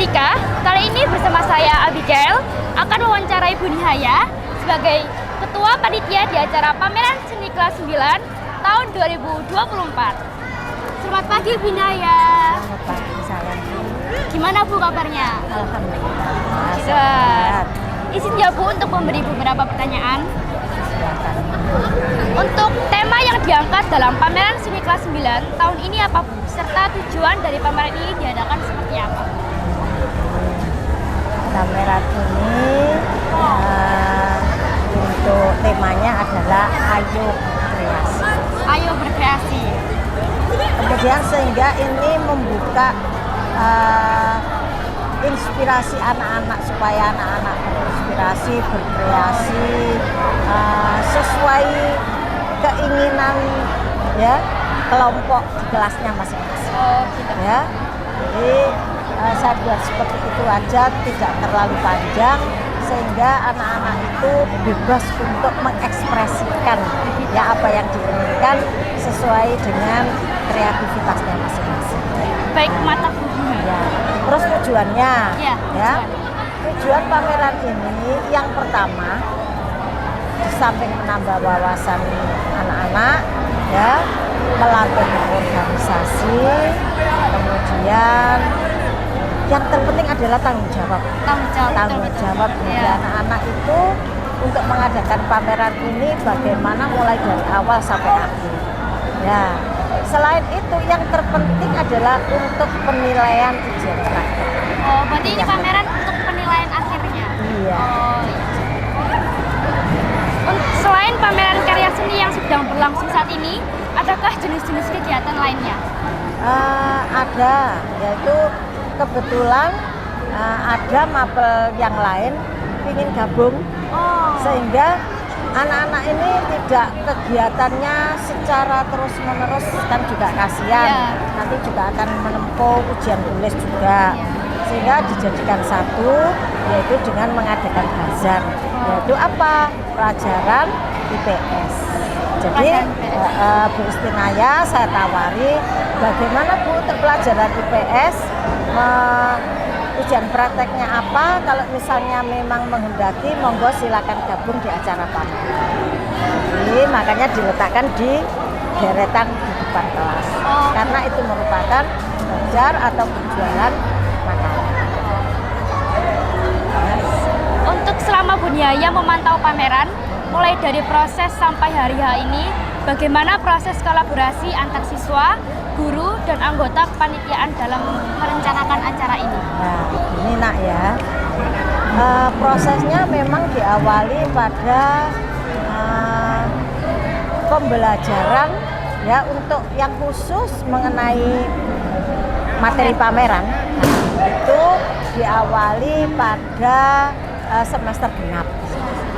Monika. Kali ini bersama saya Abigail akan mewawancarai Bu Nihaya sebagai Ketua Panitia di acara Pameran Seni Kelas 9 tahun 2024. Selamat pagi Bu Nihaya. Selamat pagi, salam. Gimana Bu kabarnya? Alhamdulillah. Sehat. Izin ya Bu untuk memberi beberapa pertanyaan. Untuk tema yang diangkat dalam Pameran Seni Kelas 9 tahun ini apa Bu? Serta tujuan dari pameran ini diadakan seperti apa? Pameran ini untuk temanya adalah Ayo Kreasi. Ayo berkreasi. Kemudian sehingga ini membuka inspirasi anak-anak supaya anak-anak berinspirasi, berkreasi sesuai keinginan ya kelompok di kelasnya masing-masing. Oh, gitu. Ya, jadi saya buat seperti itu aja, tidak terlalu panjang sehingga anak-anak itu bebas untuk mengekspresikan ya apa yang diinginkan sesuai dengan kreativitasnya masing-masing. Baik, mata Bu. Ya, terus tujuannya, Ya, tujuan pameran ini yang pertama di samping menambah wawasan anak-anak, ya, melatih organisasi, kemudian yang terpenting adalah tanggung jawab dari anak-anak itu untuk mengadakan pameran ini bagaimana mulai dari awal sampai akhir. Ya, selain itu yang terpenting adalah untuk penilaian ujian praktek. Oh, berarti ini pameran untuk penilaian akhirnya. Iya. Oh, iya. Selain pameran karya seni yang sedang berlangsung saat ini, adakah jenis-jenis kegiatan lainnya? Ada, yaitu kebetulan ada mapel yang lain ingin gabung, sehingga anak-anak ini tidak kegiatannya secara terus-menerus kan juga kasihan. Nanti juga akan menempuh ujian tulis juga, sehingga dijadikan satu, yaitu dengan mengadakan bazar, yaitu apa? Pelajaran IPS. Jadi Bu Istinaya saya tawari bagaimana Bu untuk pelajaran IPS, ujian prakteknya apa, kalau misalnya memang menghendaki monggo silakan gabung di acara pameran. Jadi makanya diletakkan di deretan di depan kelas, karena itu merupakan belajar atau penjualan makanan. Untuk selama Bu Nihaya memantau pameran, mulai dari proses sampai hari ini, bagaimana proses kolaborasi antar siswa, guru, dan anggota kepanitiaan dalam merencanakan acara ini? Nah, ini nak ya, prosesnya memang diawali pada pembelajaran ya untuk yang khusus mengenai materi pameran. Itu diawali pada semester genap.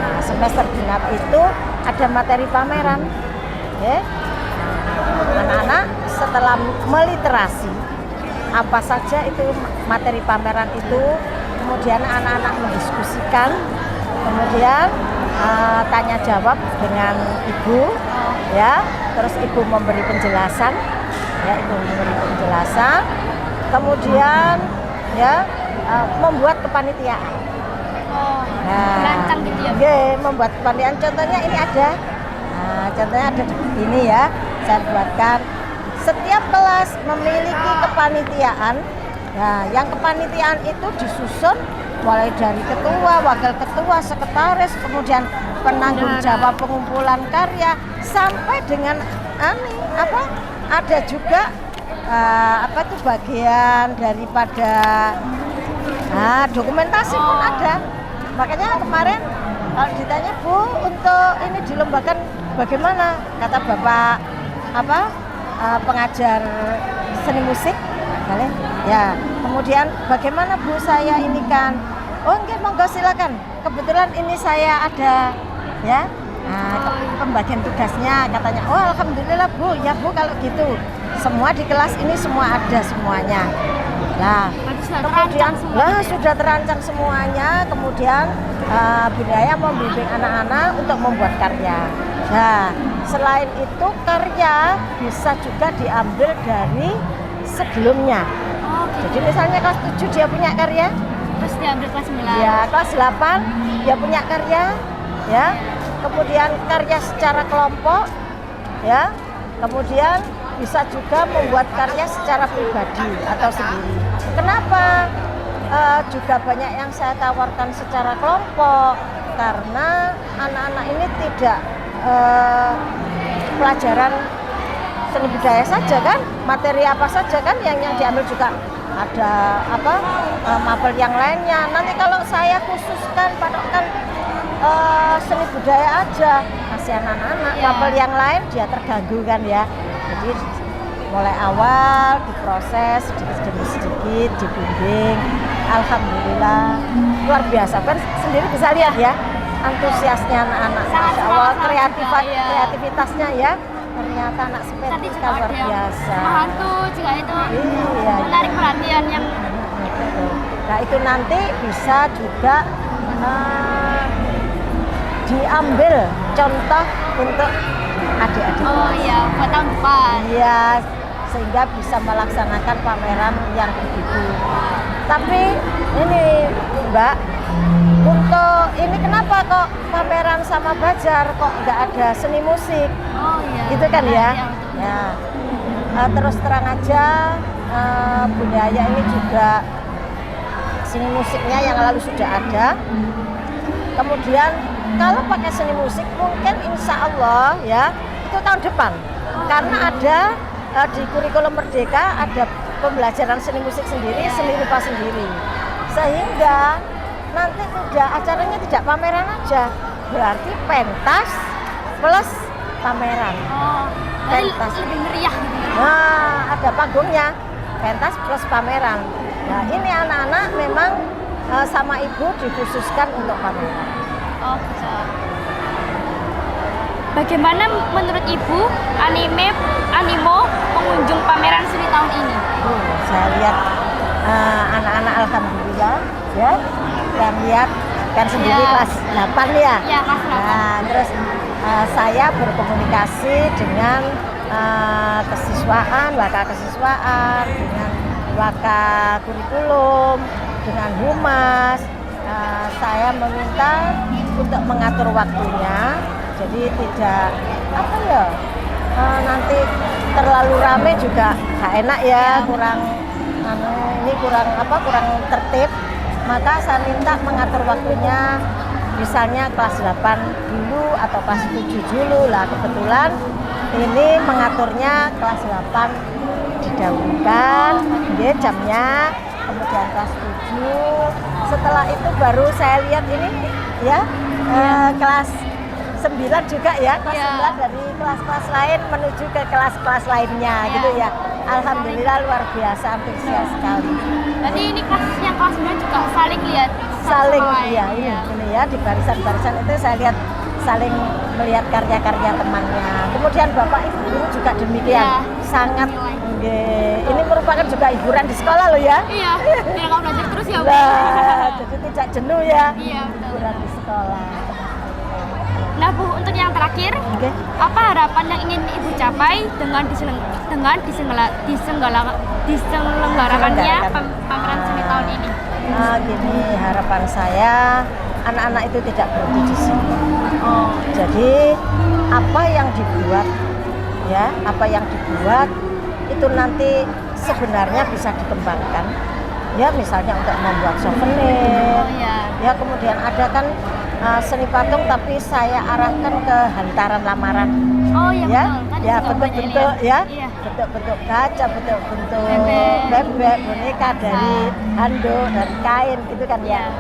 Nah, semester genap itu ada materi pameran. Ya. Anak-anak setelah meliterasi apa saja itu materi pameran itu, kemudian anak-anak mendiskusikan, kemudian tanya jawab dengan ibu, ya, terus ibu memberi penjelasan, ya, ibu memberi penjelasan, kemudian ya membuat kepanitiaan. Merancang gitu ya? Iya, membuat kepanitiaan. Contohnya ini ada, contohnya ada ini ya. Saya buatkan setiap kelas memiliki kepanitiaan. Nah, yang kepanitiaan itu disusun mulai dari ketua, wakil ketua, sekretaris, kemudian penanggung jawab pengumpulan karya, sampai dengan ada juga bagian daripada dokumentasi pun ada. Makanya kemarin kalau ditanya Bu untuk ini dilombakan bagaimana, kata Bapak pengajar seni musik, ya. Kemudian bagaimana Bu saya ini kan, enggak, monggo silakan. Kebetulan ini saya ada, ya. Pembagian tugasnya katanya, alhamdulillah Bu, ya Bu kalau gitu. Semua di kelas ini semua ada semuanya. Nah, kemudian sudah terancang semuanya. Kemudian Bu Nihaya membimbing anak-anak untuk membuat karya. Nah, selain itu karya bisa juga diambil dari sebelumnya. Jadi misalnya kelas 7 dia punya karya, Terus diambil kelas 9. ya kelas 8 dia punya karya, ya. Kemudian karya secara kelompok, ya. Kemudian bisa juga membuat karya secara pribadi atau sendiri. Kenapa? Juga banyak yang saya tawarkan secara kelompok karena anak-anak ini tidak pelajaran seni budaya saja kan, materi apa saja kan yang diambil juga ada mapel yang lainnya. Nanti kalau saya khususkan patokkan seni budaya aja, kasihan anak-anak, mapel yang lain dia terganggu kan ya. Jadi mulai awal diproses sedikit dibimbing. Alhamdulillah luar biasa kan, sendiri bisa lihat ya antusiasnya anak-anak, Masya Allah, kreativitasnya ya, ternyata anak seperti luar biasa. Hantu juga itu iya, menarik perhatian yang nah itu nanti bisa juga diambil contoh untuk adik-adik. Oh iya, buat tahun depan. Iya, sehingga bisa melaksanakan pameran yang begitu. Tapi ini Mbak, untuk ini kenapa kok pameran sama Bajar kok nggak ada seni musik? Oh iya. Gitu kan ya? Ya. Terus terang aja budaya ini juga seni musiknya yang lalu sudah ada. Kemudian kalau pakai seni musik mungkin insya Allah ya itu tahun depan, karena ada di kurikulum Merdeka ada pembelajaran seni musik sendiri, seni rupa sendiri, sehingga nanti acaranya tidak pameran aja, berarti pentas plus pameran. Oh, pentas lebih meriah gitu. Nah, ada panggungnya, pentas plus pameran. Nah, ini anak-anak memang sama ibu dikhususkan untuk pameran. Oh, bisa. Bagaimana menurut Ibu animo pengunjung pameran seni tahun ini? Saya lihat anak-anak alhamdulillah ya, dan lihat kan sendiri kelas 8 ya. Iya, kelas 8. Nah, terus saya berkomunikasi dengan waka kesiswaan, dengan waka kurikulum, dengan humas. Saya meminta untuk mengatur waktunya, jadi tidak nanti terlalu rame juga gak enak ya, kurang tertib. Maka saya minta mengatur waktunya, misalnya kelas 8 dulu atau kelas 7 dulu lah. Kebetulan ini mengaturnya kelas 8 didahulukan jamnya, kemudian kelas 7. Setelah itu baru saya lihat ini ya kelas 9 juga ya, kelas 9 dari kelas-kelas lain menuju ke kelas-kelas lainnya gitu ya. Alhamdulillah luar biasa, antusias sekali. Jadi ini kelas 9 juga saling lihat. Ini ya di barisan-barisan itu saya lihat saling melihat karya-karya temannya. Kemudian Bapak Ibu guru juga demikian, sangat ini merupakan juga hiburan di sekolah loh ya. Iya, biar nggak belajar terus ya Bu. Jadi tidak jenuh ya. Iya, betul. Hiburan di sekolah. Nah Bu, untuk yang terakhir, apa harapan yang ingin Ibu capai dengan diselenggarakannya pameran seni tahun ini? Gini, harapan saya anak-anak itu tidak berhenti di sini. Jadi apa yang dibuat itu nanti sebenarnya bisa dikembangkan. Ya misalnya untuk membuat souvenir. Ya kemudian ada kan seni patung tapi saya arahkan ke hantaran lamaran. Oh iya ya, betul. Ya bentuk-bentuk ya, bentuk-bentuk kaca, bentuk-bentuk bebek, boneka dari handuk, dari kain gitu kan ya.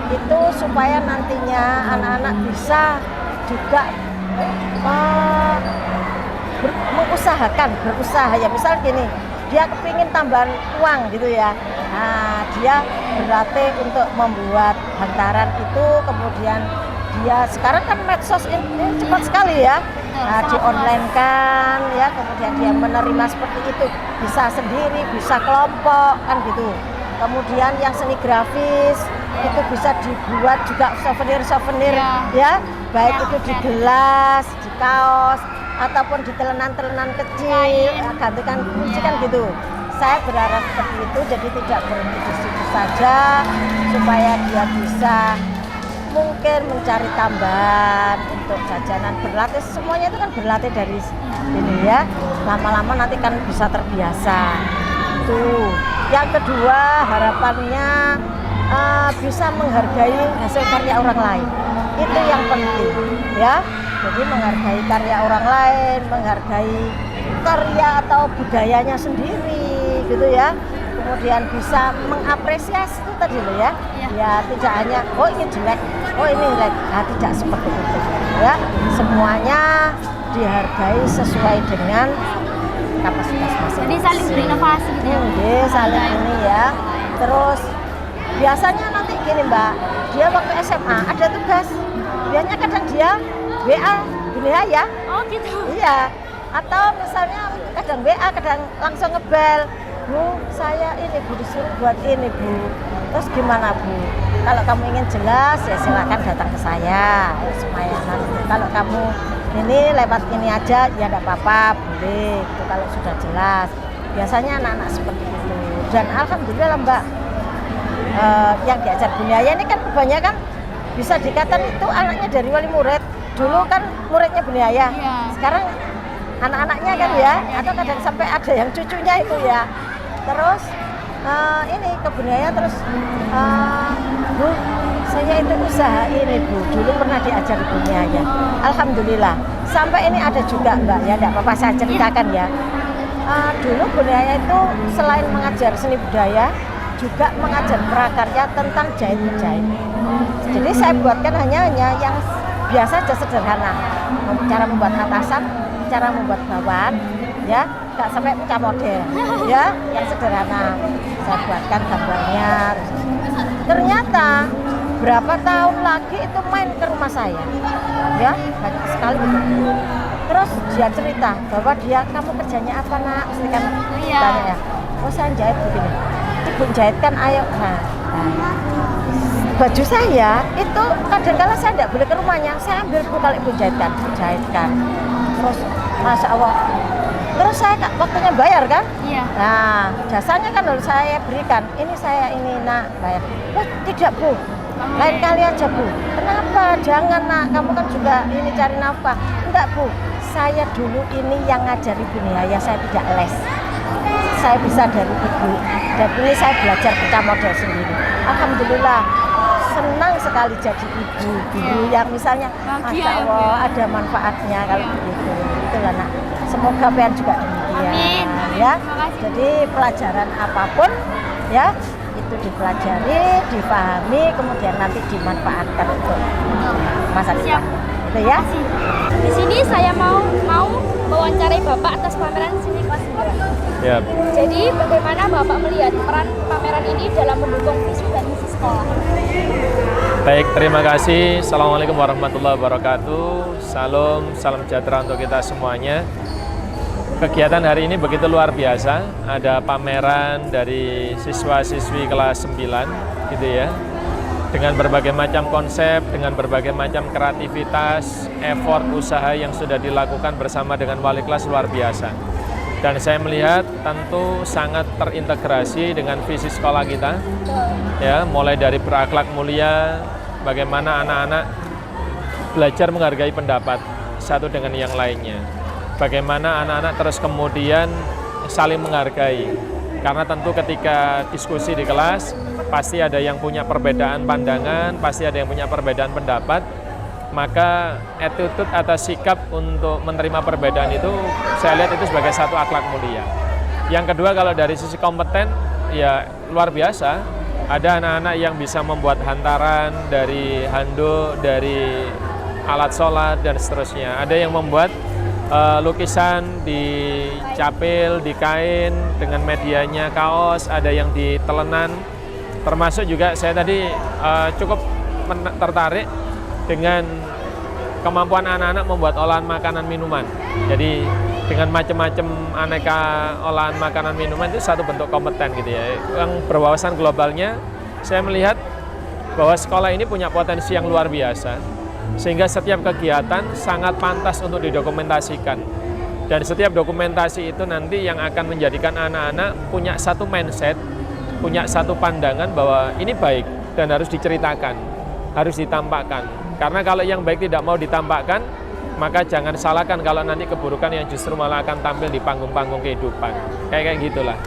Itu supaya nantinya anak-anak bisa juga berusaha ya, misal gini, dia kepingin tambahan uang gitu ya. Nah, dia berlatih untuk membuat hantaran itu, kemudian dia sekarang kan medsos ini cepat sekali ya. Nah, di online kan ya, kemudian dia menerima seperti itu, bisa sendiri, bisa kelompok kan gitu. Kemudian yang seni grafis itu bisa dibuat juga souvenir ya, baik itu di gelas, di kaos ataupun di telenan-telenan kecil, gantikan kunci kan gitu. saya berharap seperti itu, jadi tidak berhenti di situ saja, supaya dia bisa mungkin mencari tambahan untuk jajanan, berlatih, semuanya itu kan berlatih dari ini ya, lama-lama nanti kan bisa terbiasa. Itu. Yang kedua, harapannya bisa menghargai hasil karya orang lain, itu yang penting ya. Jadi menghargai karya orang lain, menghargai karya atau budayanya sendiri gitu ya. Kemudian bisa mengapresiasi itu tadi loh ya. Ya tidak hanya oh ini jelek, oh ini jelek. Nah, tidak seperti itu ya. Semuanya dihargai sesuai dengan kapasitas masing-masing. Jadi saling berinovasi gitu ya. Jadi saling ini ya. Terus biasanya nanti gini Mbak, dia waktu SMA ada tugas. Biasanya kadang dia WA gini ya. Oh gitu. Iya. Atau misalnya kadang WA, kadang langsung ngebel. Bu, saya ini Bu disuruh buat ini Bu. Terus gimana Bu? Kalau kamu ingin jelas ya silakan datang ke saya. Supaya nanti kalau kamu ini lewat ini aja ya enggak apa-apa, boleh. Itu kalau sudah jelas. Biasanya anak-anak seperti itu. Dan alhamdulillah Mbak, yang diajar Bunyaya ini kan kebanyakan bisa dikatakan itu anaknya dari wali murid. Dulu kan muridnya Bunyaya. Sekarang anak-anaknya kan ya, atau kadang sampai ada yang cucunya itu ya. Terus ini ke Bunyaya terus Bu, saya itu usaha ini Bu, dulu pernah diajari Bunyaya. Alhamdulillah, sampai ini ada juga Mbak ya, enggak apa-apa saya ceritakan ya. Dulu Bunyaya itu selain mengajar seni budaya, juga mengajar prakarya tentang jahit-menjahit. Jadi saya buatkan hanya yang biasa saja, sederhana. Cara membuat atasan, cara membuat bawahan, ya, nggak sampai pecah model, ya, yang sederhana. Saya buatkan gambarnya. Ternyata berapa tahun lagi itu main ke rumah saya, ya, banyak sekali gitu. Terus dia cerita bahwa kamu kerjanya apa nak? Mesti kan tanya ya. Oh saya jahit begini. Ibu jahitkan ayo. Nah, baju saya itu kadang-kala saya tidak boleh ke rumahnya, saya ambil Bu kalau Ibu jahitkan. Terus Masya Allah, terus saya waktunya bayar kan? Iya. Nah jasanya kan harus saya berikan, ini saya ini nak bayar. Oh tidak Bu, lain kali aja Bu. Kenapa? Jangan nak, kamu kan juga ini cari nafkah. Enggak Bu, saya dulu ini yang ngajari Bunyaya, saya tidak les. Saya bisa dari Ibu, dan ini saya belajar pecah model sendiri. Alhamdulillah, senang sekali jadi ibu dulu yang misalnya Masya Allah ada manfaatnya kalau begitu. Itulah nak, semoga pengen juga demikian ya. Jadi pelajaran apapun ya itu dipelajari, dipahami, kemudian nanti dimanfaatkan untuk masa depan. Itu ya. Di sini saya mau mewawancarai Bapak atas pameran seni kelas 9. Ya. Jadi bagaimana Bapak melihat peran pameran ini dalam mendukung visi dan misi sekolah? Baik, terima kasih. Assalamualaikum warahmatullahi wabarakatuh. Salam sejahtera untuk kita semuanya. Kegiatan hari ini begitu luar biasa. Ada pameran dari siswa-siswi kelas 9 gitu ya. Dengan berbagai macam konsep, dengan berbagai macam kreativitas, effort, usaha yang sudah dilakukan bersama dengan wali kelas luar biasa. Dan saya melihat tentu sangat terintegrasi dengan visi sekolah kita. Ya, mulai dari berakhlak mulia, bagaimana anak-anak belajar menghargai pendapat satu dengan yang lainnya. Bagaimana anak-anak terus kemudian saling menghargai. Karena tentu ketika diskusi di kelas, pasti ada yang punya perbedaan pandangan, pasti ada yang punya perbedaan pendapat, maka attitude atau sikap untuk menerima perbedaan itu, saya lihat itu sebagai satu akhlak mulia. Yang kedua, kalau dari sisi kompeten, ya luar biasa, ada anak-anak yang bisa membuat hantaran dari handuk, dari alat sholat, dan seterusnya. Ada yang membuat lukisan di capil, di kain, dengan medianya kaos, ada yang di telenan. Termasuk juga saya tadi cukup tertarik dengan kemampuan anak-anak membuat olahan makanan minuman. Jadi dengan macam-macam aneka olahan makanan minuman itu satu bentuk kompeten gitu ya. Yang berwawasan globalnya, saya melihat bahwa sekolah ini punya potensi yang luar biasa. Sehingga setiap kegiatan sangat pantas untuk didokumentasikan. Dan setiap dokumentasi itu nanti yang akan menjadikan anak-anak punya satu mindset, punya satu pandangan bahwa ini baik dan harus diceritakan, harus ditampakkan. Karena kalau yang baik tidak mau ditampakkan, maka jangan salahkan kalau nanti keburukan yang justru malah akan tampil di panggung-panggung kehidupan. Kayak gitulah.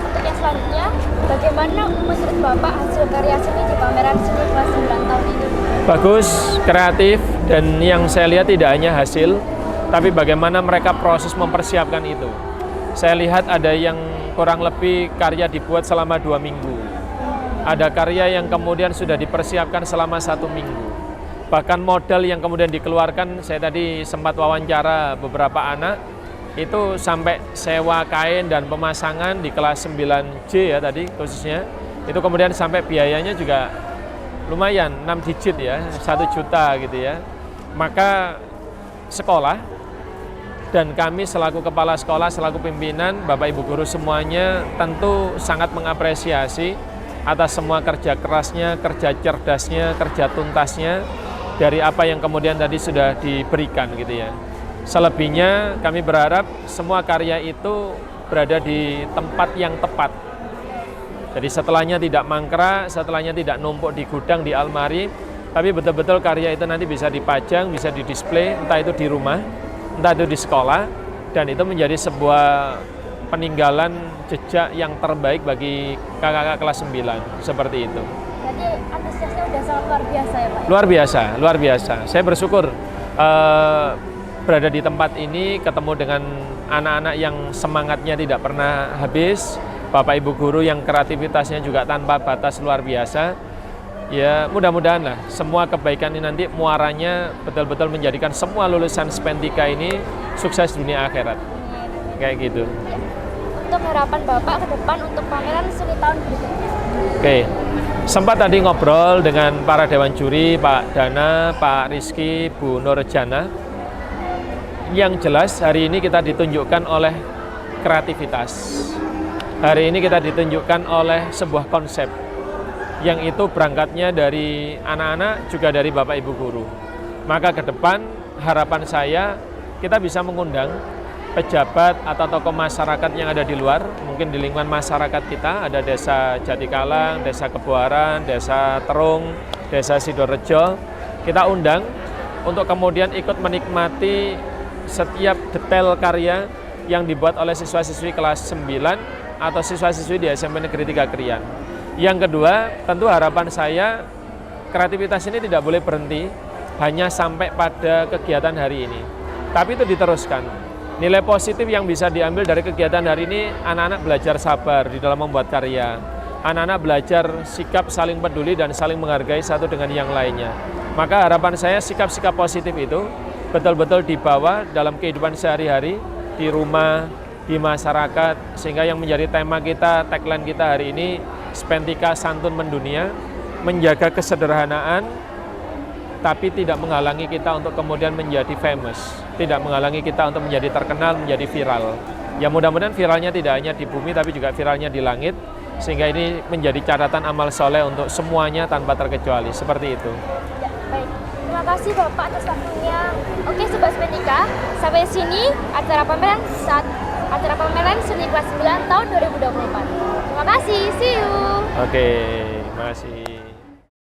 Untuk yang selanjutnya, bagaimana menurut Bapak hasil karya seni di pameran seni kelas 9 tahun ini? Bagus, kreatif, dan yang saya lihat tidak hanya hasil, tapi bagaimana mereka proses mempersiapkan itu. Saya lihat ada yang kurang lebih karya dibuat selama 2 minggu. Ada karya yang kemudian sudah dipersiapkan selama 1 minggu. Bahkan modal yang kemudian dikeluarkan, saya tadi sempat wawancara beberapa anak, itu sampai sewa kain dan pemasangan di kelas 9J ya tadi khususnya, itu kemudian sampai biayanya juga lumayan, 6 digit ya, 1 juta gitu ya. Maka sekolah dan kami selaku kepala sekolah, selaku pimpinan, Bapak Ibu guru semuanya tentu sangat mengapresiasi atas semua kerja kerasnya, kerja cerdasnya, kerja tuntasnya dari apa yang kemudian tadi sudah diberikan gitu ya. Selebihnya kami berharap semua karya itu berada di tempat yang tepat. Jadi setelahnya tidak mangkrak, setelahnya tidak numpuk di gudang, di almari, tapi betul-betul karya itu nanti bisa dipajang, bisa didisplay, entah itu di rumah, entah itu di sekolah, dan itu menjadi sebuah peninggalan jejak yang terbaik bagi kakak-kakak kelas 9, seperti itu. Jadi antusiasnya udah sangat luar biasa ya Pak? Luar biasa, luar biasa. Saya bersyukur berada di tempat ini, ketemu dengan anak-anak yang semangatnya tidak pernah habis, Bapak Ibu guru yang kreativitasnya juga tanpa batas luar biasa. Ya mudah-mudahan lah semua kebaikan ini nanti muaranya betul-betul menjadikan semua lulusan Spentika ini sukses dunia akhirat. Kayak gitu. Untuk harapan Bapak ke depan untuk pameran seni tahun berikutnya? Oke, sempat tadi ngobrol dengan para dewan juri, Pak Dana, Pak Rizky, Bu Nurjana. Yang jelas hari ini kita ditunjukkan oleh kreativitas. Hari ini kita ditunjukkan oleh sebuah konsep yang itu berangkatnya dari anak-anak juga dari Bapak Ibu guru. Maka ke depan harapan saya kita bisa mengundang pejabat atau tokoh masyarakat yang ada di luar, mungkin di lingkungan masyarakat kita, ada Desa Jatikalang, Desa Kebuaran, Desa Terung, Desa Sidorejo, kita undang untuk kemudian ikut menikmati setiap detail karya yang dibuat oleh siswa-siswi kelas 9 atau siswa-siswi di SMP Negeri 3 Krian. Yang kedua, tentu harapan saya kreativitas ini tidak boleh berhenti hanya sampai pada kegiatan hari ini, tapi itu diteruskan. Nilai positif yang bisa diambil dari kegiatan hari ini, anak-anak belajar sabar di dalam membuat karya. Anak-anak belajar sikap saling peduli dan saling menghargai satu dengan yang lainnya. Maka harapan saya sikap-sikap positif itu betul-betul dibawa dalam kehidupan sehari-hari, di rumah, di masyarakat, sehingga yang menjadi tema kita, tagline kita hari ini, Spentika Santun Mendunia, menjaga kesederhanaan, tapi tidak menghalangi kita untuk kemudian menjadi famous, tidak menghalangi kita untuk menjadi terkenal, menjadi viral. Ya mudah-mudahan viralnya tidak hanya di bumi, tapi juga viralnya di langit, sehingga ini menjadi catatan amal soleh untuk semuanya tanpa terkecuali, seperti itu. Ya, baik. Terima kasih Bapak atas waktunya. Oke Sobat Spentika, sampai sini acara pameran seni kelas 9 tahun 2024. Terima kasih, see you. Oke, terima kasih.